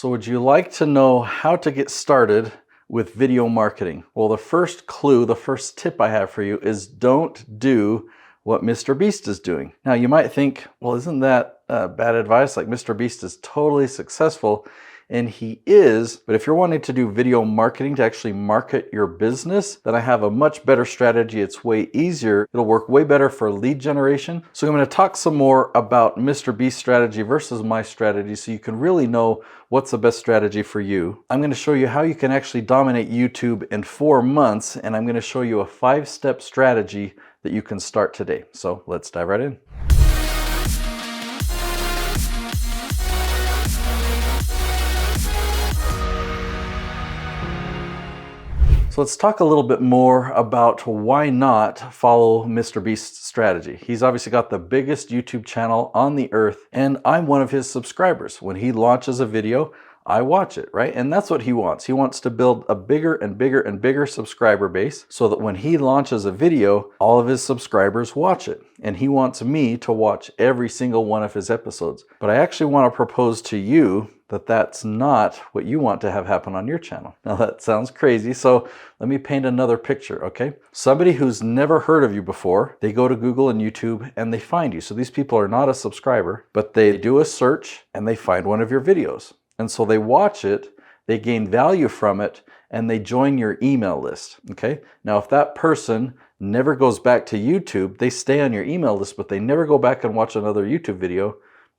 So would you like to know how to get started with video marketing? Well, the first clue, the first tip I have for you is don't do what MrBeast is doing. Now you might think, well, isn't that bad advice? Like MrBeast is totally successful, and he is, but if you're wanting to do video marketing to actually market your business, then I have a much better strategy. It's way easier. It'll work way better for lead generation. So I'm going to talk some more about MrBeast's strategy versus my strategy so you can really know what's the best strategy for you. I'm going to show you how you can actually dominate YouTube in 4 months, and I'm going to show you a 5-step strategy that you can start today. So let's dive right in. So let's talk a little bit more about why not follow MrBeast's strategy. He's obviously got the biggest YouTube channel on the earth, and I'm one of his subscribers. When he launches a video, I watch it, right? And that's what he wants. He wants to build a bigger and bigger and bigger subscriber base so that when he launches a video, all of his subscribers watch it. And he wants me to watch every single one of his episodes. But I actually want to propose to you that that's not what you want to have happen on your channel. Now that sounds crazy, so let me paint another picture, okay? Somebody who's never heard of you before, they go to Google and YouTube and they find you. So these people are not a subscriber, but they do a search and they find one of your videos. And so they watch it, they gain value from it, and they join your email list, okay? Now if that person never goes back to YouTube, they stay on your email list, but they never go back and watch another YouTube video.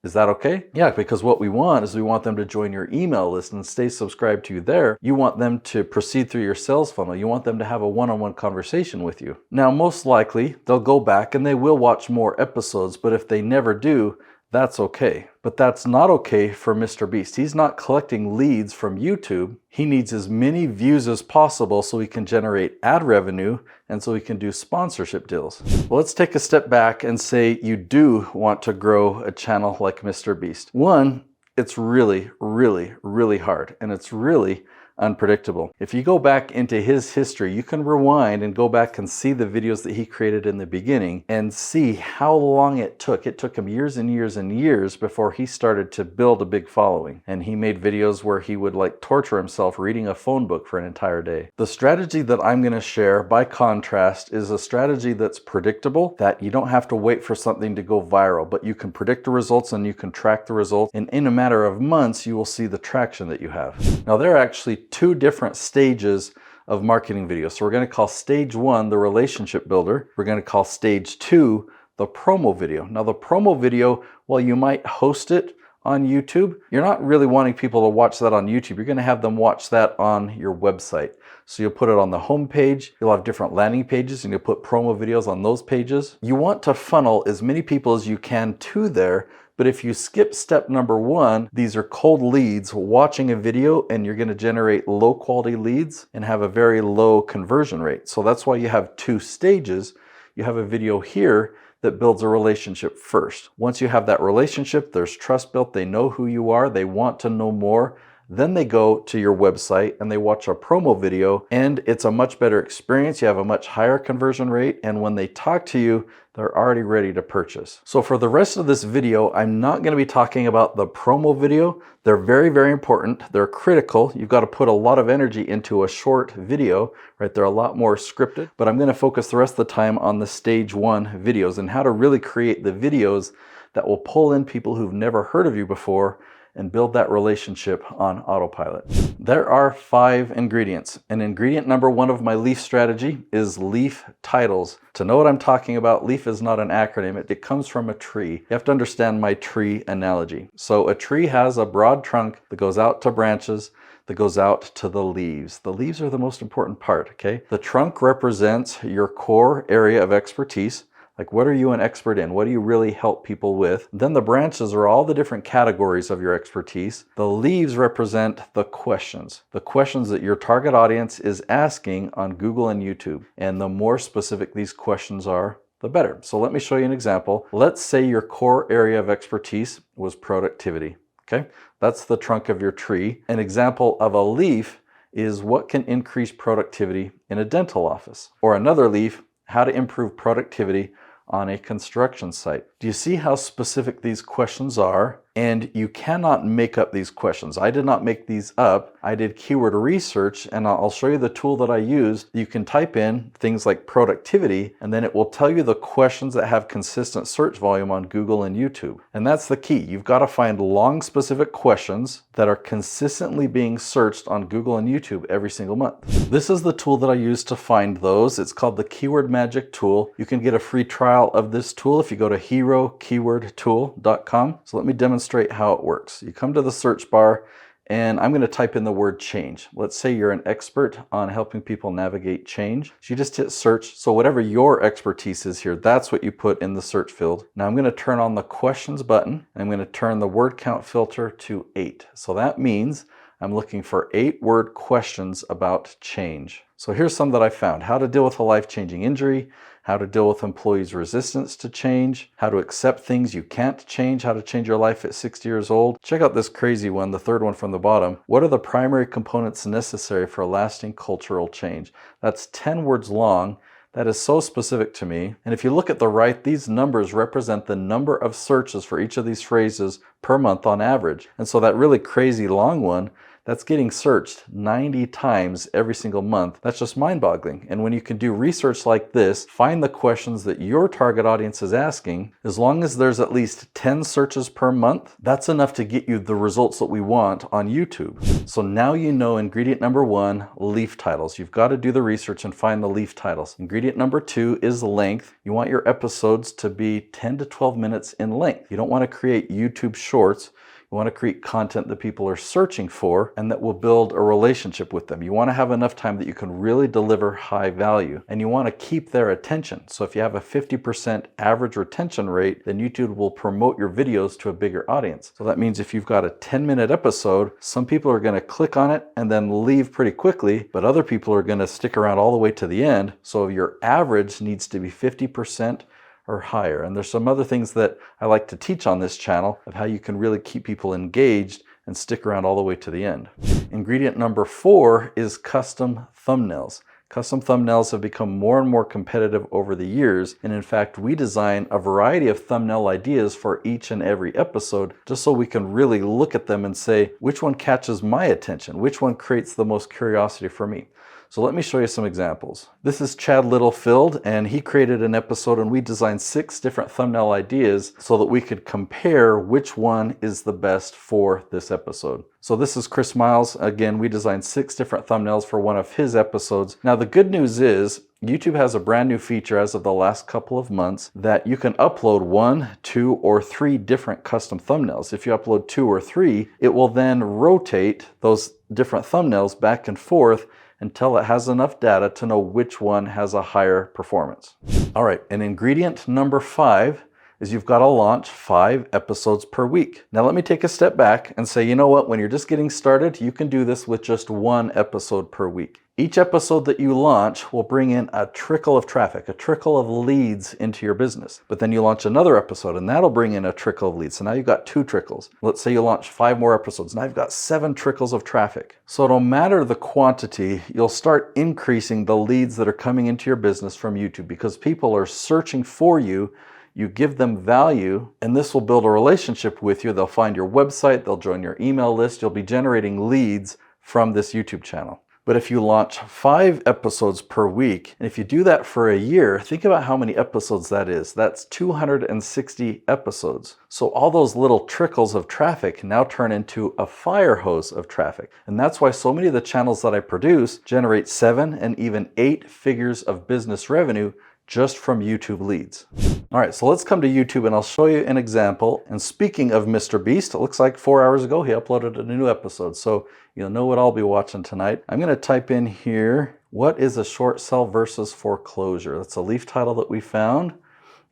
Is that okay? Yeah, because what we want is we want them to join your email list and stay subscribed to you there. You want them to proceed through your sales funnel. You want them to have a one-on-one conversation with you. Now, most likely, they'll go back and they will watch more episodes, but if they never do, that's okay. But that's not okay for MrBeast. He's not collecting leads from YouTube. He needs as many views as possible so he can generate ad revenue and so he can do sponsorship deals. Well, let's take a step back and say you do want to grow a channel like MrBeast. One, it's really, really, really hard, and it's really unpredictable. If you go back into his history, you can rewind and go back and see the videos that he created in the beginning and see how long it took. It took him years and years and years before he started to build a big following. And he made videos where he would like torture himself reading a phone book for an entire day. The strategy that I'm going to share, by contrast, is a strategy that's predictable, that you don't have to wait for something to go viral, but you can predict the results and you can track the results. And in a matter of months, you will see the traction that you have. Now, there are actually 2 different stages of marketing videos. So we're going to call stage 1 the relationship builder. We're going to call stage 2 the promo video. Now the promo video, while you might host it on YouTube, you're not really wanting people to watch that on YouTube. You're going to have them watch that on your website. So you'll put it on the home page. You'll have different landing pages and you'll put promo videos on those pages. You want to funnel as many people as you can to there. But if you skip step number 1, these are cold leads watching a video, and you're going to generate low quality leads and have a very low conversion rate. So that's why you have 2 stages. You have a video here that builds a relationship first. Once you have that relationship, there's trust built, they know who you are, they want to know more. Then they go to your website and they watch a promo video, and it's a much better experience. You have a much higher conversion rate, and when they talk to you, they're already ready to purchase. So for the rest of this video, I'm not going to be talking about the promo video. They're very, very important. They're critical. You've got to put a lot of energy into a short video, right? They're a lot more scripted, but I'm going to focus the rest of the time on the stage 1 videos and how to really create the videos that will pull in people who've never heard of you before and build that relationship on autopilot. There are 5 ingredients. And ingredient number 1 of my leaf strategy is leaf titles. To know what I'm talking about, leaf is not an acronym. It comes from a tree. You have to understand my tree analogy. So a tree has a broad trunk that goes out to branches, that goes out to the leaves. The leaves are the most important part, okay? The trunk represents your core area of expertise. Like, what are you an expert in? What do you really help people with? Then the branches are all the different categories of your expertise. The leaves represent the questions that your target audience is asking on Google and YouTube. And the more specific these questions are, the better. So let me show you an example. Let's say your core area of expertise was productivity, okay? That's the trunk of your tree. An example of a leaf is what can increase productivity in a dental office. Or another leaf, how to improve productivity on a construction site. Do you see how specific these questions are? And you cannot make up these questions. I did not make these up. I did keyword research, and I'll show you the tool that I used. You can type in things like productivity, and then it will tell you the questions that have consistent search volume on Google and YouTube. And that's the key. You've got to find long, specific questions that are consistently being searched on Google and YouTube every single month. This is the tool that I use to find those. It's called the Keyword Magic tool. You can get a free trial of this tool if you go to herokeywordtool.com. So let me demonstrate how it works. You come to the search bar, and I'm going to type in the word change. Let's say you're an expert on helping people navigate change. So you just hit search. So whatever your expertise is here, that's what you put in the search field. Now I'm going to turn on the questions button. I'm going to turn the word count filter to 8. So that means I'm looking for 8-word questions about change. So here's some that I found. How to deal with a life-changing injury, how to deal with employees' resistance to change, how to accept things you can't change, how to change your life at 60 years old. Check out this crazy one, the third one from the bottom. What are the primary components necessary for lasting cultural change? That's 10 words long. That is so specific to me. And if you look at the right, these numbers represent the number of searches for each of these phrases per month on average. And so that really crazy long one, that's getting searched 90 times every single month. That's just mind-boggling. And when you can do research like this, find the questions that your target audience is asking, as long as there's at least 10 searches per month, that's enough to get you the results that we want on YouTube. So now you know ingredient number 1, leaf titles. You've got to do the research and find the leaf titles. Ingredient number 2 is length. You want your episodes to be 10 to 12 minutes in length. You don't want to create YouTube shorts. You want to create content that people are searching for and that will build a relationship with them. You want to have enough time that you can really deliver high value, and you want to keep their attention. So if you have a 50% average retention rate, then YouTube will promote your videos to a bigger audience. So that means if you've got a 10-minute episode, some people are going to click on it and then leave pretty quickly, but other people are going to stick around all the way to the end. So your average needs to be 50% or higher. And there's some other things that I like to teach on this channel of how you can really keep people engaged and stick around all the way to the end. Ingredient number 4 is custom thumbnails. Custom thumbnails have become more and more competitive over the years, and in fact we design a variety of thumbnail ideas for each and every episode just so we can really look at them and say, which one catches my attention? Which one creates the most curiosity for me? So let me show you some examples. This is Chad Littlefield, and he created an episode, and we designed 6 different thumbnail ideas so that we could compare which one is the best for this episode. So this is Chris Miles. Again, we designed 6 different thumbnails for one of his episodes. Now the good news is YouTube has a brand new feature as of the last couple of months that you can upload 1, 2, or 3 different custom thumbnails. If you upload 2 or 3, it will then rotate those different thumbnails back and forth until it has enough data to know which one has a higher performance. All right, and ingredient number 5 is you've got to launch 5 episodes per week. Now let me take a step back and say, you know what, when you're just getting started, you can do this with just 1 episode per week. Each episode that you launch will bring in a trickle of traffic, a trickle of leads into your business. But then you launch another episode and that'll bring in a trickle of leads. So now you've got 2 trickles. Let's say you launch 5 more episodes. Now you've got 7 trickles of traffic. So no matter the quantity, you'll start increasing the leads that are coming into your business from YouTube because people are searching for you. You give them value, and this will build a relationship with you. They'll find your website, they'll join your email list. You'll be generating leads from this YouTube channel. But if you launch 5 episodes per week, and if you do that for a year, think about how many episodes that is. That's 260 episodes. So all those little trickles of traffic now turn into a fire hose of traffic. And that's why so many of the channels that I produce generate 7 and even 8 figures of business revenue just from YouTube leads. All right, so let's come to YouTube and I'll show you an example. And speaking of MrBeast, it looks like 4 hours ago he uploaded a new episode. So you'll know what I'll be watching tonight. I'm gonna type in here, what is a short sell versus foreclosure? That's a leaf title that we found.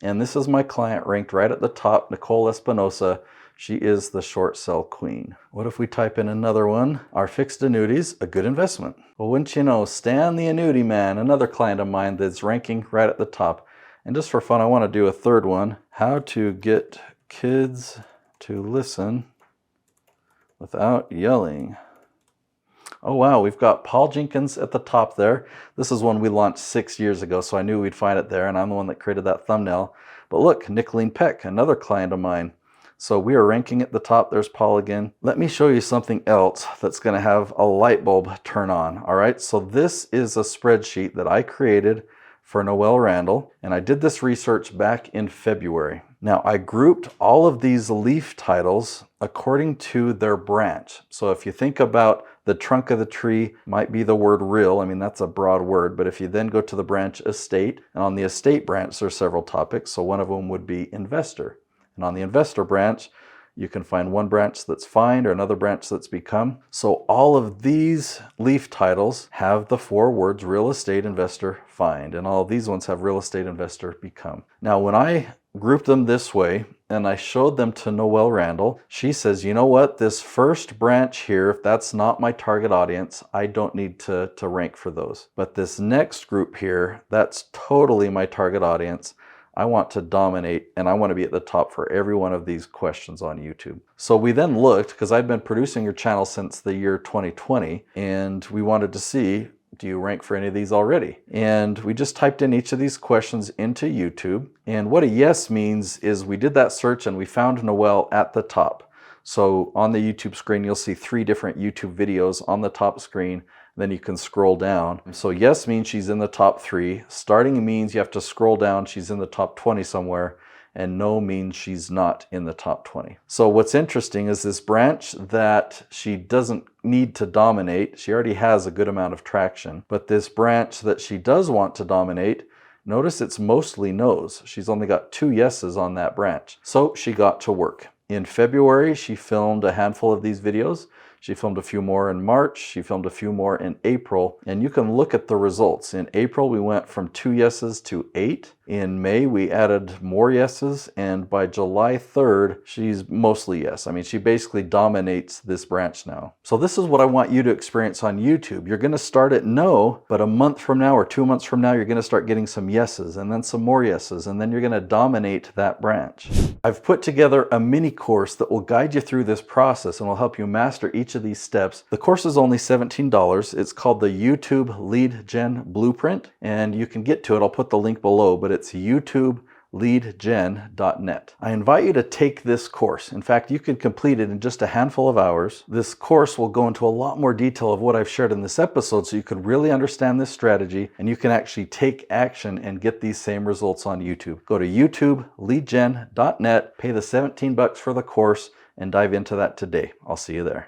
And this is my client ranked right at the top, Nicole Espinosa. She is the short sell queen. What if we type in another one? Are fixed annuities a good investment? Well, wouldn't you know, Stan the Annuity Man, another client of mine that's ranking right at the top. And just for fun, I want to do a third one. How to get kids to listen without yelling. Oh wow, we've got Paul Jenkins at the top there. This is one we launched 6 years ago, so I knew we'd find it there, and I'm the one that created that thumbnail. But look, Nicolene Peck, another client of mine. So we are ranking at the top. There's Paul again. Let me show you something else that's going to have a light bulb turn on. All right, so this is a spreadsheet that I created for Noelle Randall, and I did this research back in February. Now, I grouped all of these leaf titles according to their branch. So if you think about the trunk of the tree, might be the word real. I mean, that's a broad word, but if you then go to the branch estate, and on the estate branch, there are several topics. So one of them would be investor. And on the investor branch, you can find one branch that's find or another branch that's become. So all of these leaf titles have the 4 words real estate investor find, and all of these ones have real estate investor become. Now, when I grouped them this way and I showed them to Noelle Randall, she says, you know what, this first branch here, if that's not my target audience, I don't need to rank for those. But this next group here, that's totally my target audience. I want to dominate, and I want to be at the top for every one of these questions on YouTube. So we then looked, because I've been producing your channel since the year 2020, and we wanted to see, do you rank for any of these already? And we just typed in each of these questions into YouTube. And what a yes means is we did that search and we found Noelle at the top. So on the YouTube screen, you'll see 3 different YouTube videos on the top screen. Then you can scroll down. So yes means she's in the top 3. Starting means you have to scroll down, she's in the top 20 somewhere. And no means she's not in the top 20. So what's interesting is this branch that she doesn't need to dominate, she already has a good amount of traction, but this branch that she does want to dominate, notice it's mostly no's. She's only got 2 yeses on that branch. So she got to work. In February, she filmed a handful of these videos. She filmed a few more in March, she filmed a few more in April, and you can look at the results. In April, we went from 2 yeses to 8. In May, we added more yeses, and by July 3rd, she's mostly yes. I mean, she basically dominates this branch now. So this is what I want you to experience on YouTube. You're gonna start at no, but a month from now or 2 months from now, you're gonna start getting some yeses, and then some more yeses, and then you're gonna dominate that branch. I've put together a mini course that will guide you through this process and will help you master each of these steps. The course is only $17. It's called the YouTube Lead Gen Blueprint, and you can get to it. I'll put the link below, but it's youtubeleadgen.net. I invite you to take this course. In fact, you can complete it in just a handful of hours. This course will go into a lot more detail of what I've shared in this episode, so you can really understand this strategy and you can actually take action and get these same results on YouTube. Go to youtubeleadgen.net, pay the $17 for the course, and dive into that today. I'll see you there.